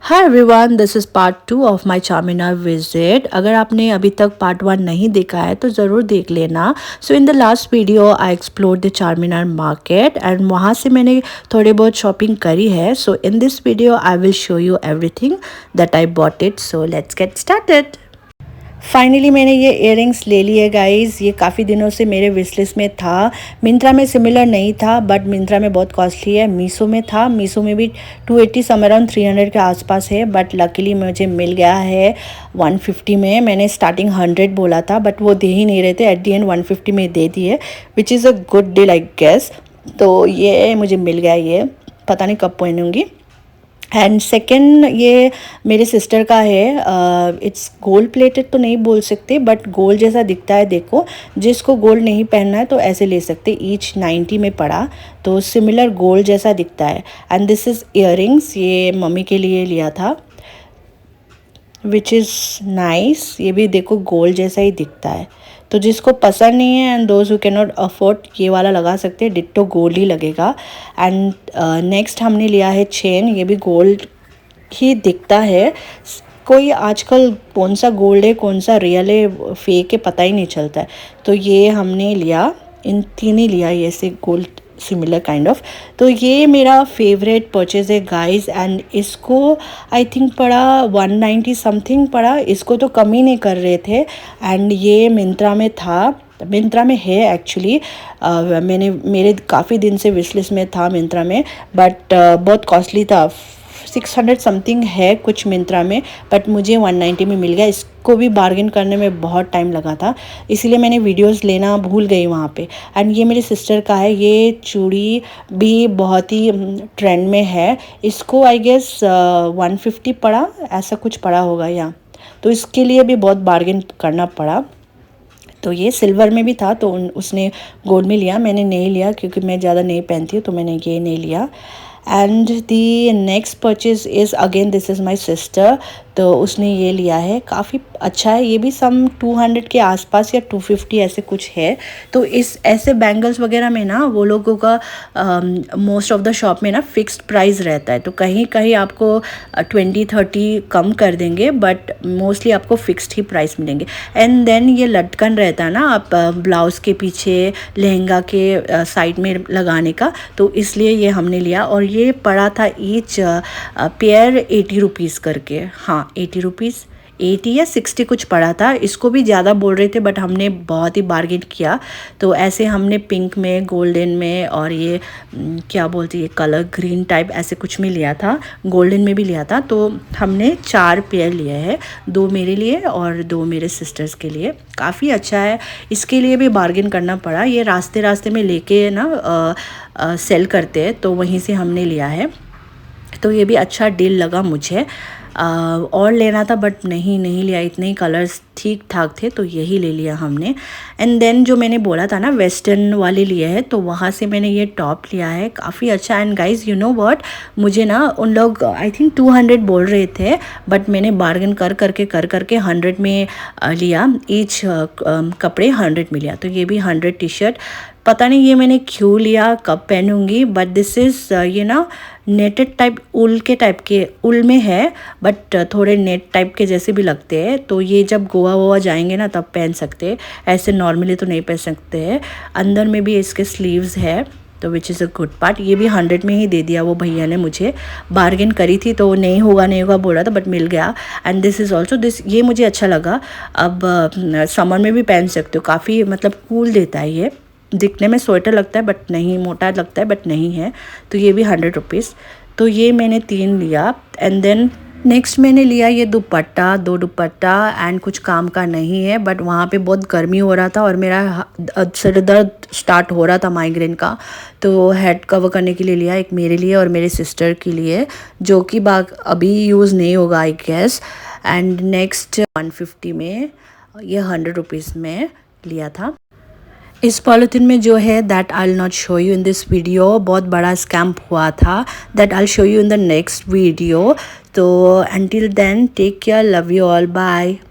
Hi everyone, this is part 2 of my Charminar visit. अगर आपने अभी तक पार्ट 1 नहीं देखा है तो ज़रूर देख लेना। So in the last video I explored the Charminar market and वहाँ से मैंने थोड़ी बहुत शॉपिंग करी है। So in this video I will show you everything that I bought it. So let's get started. Finally मैंने ये इयररिंग्स ले लिए गाइस। ये काफ़ी दिनों से मेरे विश लिस्ट में था। मिंत्रा में सिमिलर नहीं था बट मिंत्रा में बहुत कॉस्टली है। मीशो में था, मीशो में भी 280 सम अराउंड 300 के आसपास है बट लकीली मुझे मिल गया है 150 में। मैंने स्टार्टिंग 100 बोला था बट वो दे ही नहीं रहे थे, एट दी एंड 150 में दे दिए, which is a good deal I guess. तो ये मुझे मिल गया, ये पता नहीं कब पहनूँगी। एंड सेकेंड ये मेरे सिस्टर का है। इट्स गोल्ड प्लेटेड तो नहीं बोल सकते बट गोल्ड जैसा दिखता है। देखो, जिसको गोल्ड नहीं पहनना है तो ऐसे ले सकते। ईच 90 में पड़ा, तो सिमिलर गोल्ड जैसा दिखता है। एंड दिस इज़ इयररिंग्स, ये मम्मी के लिए लिया था, विच इज़ नाइस। ये भी देखो गोल्ड जैसा ही दिखता है। तो जिसको पसंद नहीं है and those who can not afford, ये वाला लगा सकते हैं, डिट्टो गोल्ड ही लगेगा। एंड नेक्स्ट हमने लिया है चेन। ये भी गोल्ड ही दिखता है। कोई आजकल कौन सा गोल्ड है कौन सा रियल है फेक है पता ही नहीं चलता है। तो ये हमने लिया, इन तीन ही लिया ये से गोल्ड सिमिलर काइंड ऑफ। तो ये मेरा फेवरेट परचेज है गाइस। एंड इसको आई थिंक पड़ा 190 समथिंग पड़ा। इसको तो कम ही नहीं कर रहे थे। एंड ये मिंत्रा में था, मिंत्रा में है एक्चुअली। मेरे काफ़ी दिन से विश लिस्ट में था मिंत्रा में बट बहुत कॉस्टली था। 600 समथिंग है कुछ मिंत्रा में बट मुझे 190 में मिल गया। इसको भी बार्गेन करने में बहुत टाइम लगा था, इसीलिए मैंने वीडियोस लेना भूल गई वहाँ पे। एंड ये मेरी सिस्टर का है। ये चूड़ी भी बहुत ही ट्रेंड में है। इसको आई गेस 150 पड़ा, ऐसा कुछ पड़ा होगा यहाँ। तो इसके लिए भी बहुत बार्गेन करना पड़ा। तो ये सिल्वर में भी था तो उसने गोल्ड में लिया, मैंने नहीं लिया क्योंकि मैं ज़्यादा नहीं पहनती हूँ, तो मैंने ये नहीं लिया। And the next purchase is again this is my sister. तो उसने ये लिया है, काफ़ी अच्छा है। ये भी सम 200 के आसपास या 250 ऐसे कुछ है। तो इस ऐसे बैंगल्स वगैरह में ना वो लोगों का मोस्ट ऑफ द शॉप में ना फिक्स्ड प्राइस रहता है। तो कहीं कहीं आपको 20-30 कम कर देंगे बट मोस्टली आपको फिक्स्ड ही प्राइस मिलेंगे। एंड देन ये लटकन रहता है ना, आप ब्लाउज़ के पीछे लहंगा के साइड में लगाने का, तो इसलिए ये हमने लिया। और ये पड़ा था ईच पेयर 80 रुपीज़ करके। हाँ 80 रुपीज़, 80 या 60 कुछ पड़ा था। इसको भी ज़्यादा बोल रहे थे बट हमने बहुत ही बार्गेन किया। तो ऐसे हमने पिंक में, गोल्डन में और ये क्या बोलते हैं कलर ग्रीन टाइप ऐसे कुछ में लिया था, गोल्डन में भी लिया था। तो हमने 4 पेयर लिए हैं, 2 मेरे लिए और 2 मेरे सिस्टर्स के लिए। काफ़ी अच्छा है, इसके लिए भी बार्गेन करना पड़ा। ये रास्ते रास्ते में लेके ना सेल करते हैं तो वहीं से हमने लिया है। तो ये भी अच्छा डील लगा मुझे। और लेना था बट नहीं लिया, इतने ही कलर्स ठीक ठाक थे तो यही ले लिया हमने। एंड देन जो मैंने बोला था ना वेस्टर्न वाले लिए हैं, तो वहाँ से मैंने ये टॉप लिया है, काफ़ी अच्छा। And guys you know what, मुझे ना उन लोग आई थिंक 200 बोल रहे थे बट मैंने बार्गेन कर करके 100 में लिया। ईच कपड़े 100 में लिया। तो ये भी 100 टी शर्ट, पता नहीं ये मैंने क्यों लिया, कब पहनूंगी, बट दिस इज़ ये ना नेटेड टाइप, उल के टाइप के, उल में है बट थोड़े नेट टाइप के जैसे भी लगते हैं। तो ये जब गोवा वोवा जाएंगे ना तब पहन सकते हैं, ऐसे नॉर्मली तो नहीं पहन सकते हैं। अंदर में भी इसके स्लीव्स है, तो विच इज़ अ गुड पार्ट। ये भी 100 में ही दे दिया वो भैया ने मुझे। बार्गेन करी थी तो नहीं होगा बोला था बट मिल गया। And this is also this, ये मुझे अच्छा लगा। अब समर में भी पहन सकते हो, काफ़ी मतलब कूल देता है। ये दिखने में स्वेटर लगता है बट नहीं, मोटा लगता है बट नहीं है। तो ये भी 100 रुपीज़। तो ये मैंने 3 लिया। एंड देन नेक्स्ट मैंने लिया ये दुपट्टा, 2 दुपट्टा। एंड कुछ काम का नहीं है बट वहाँ पे बहुत गर्मी हो रहा था और मेरा सिर दर्द स्टार्ट हो रहा था माइग्रेन का, तो हेड कवर करने के लिए लिया, एक मेरे लिए और मेरे सिस्टर के लिए, जो कि अभी यूज़ नहीं होगा आई गेस। एंड नेक्स्ट 150 में, ये 100 रुपीज़ में लिया था। इस पॉलिथीन में जो है that I will not show you in this video, बहुत बड़ा स्कैम हुआ था, that I will show you in the next video. तो until then take care, love you all, bye.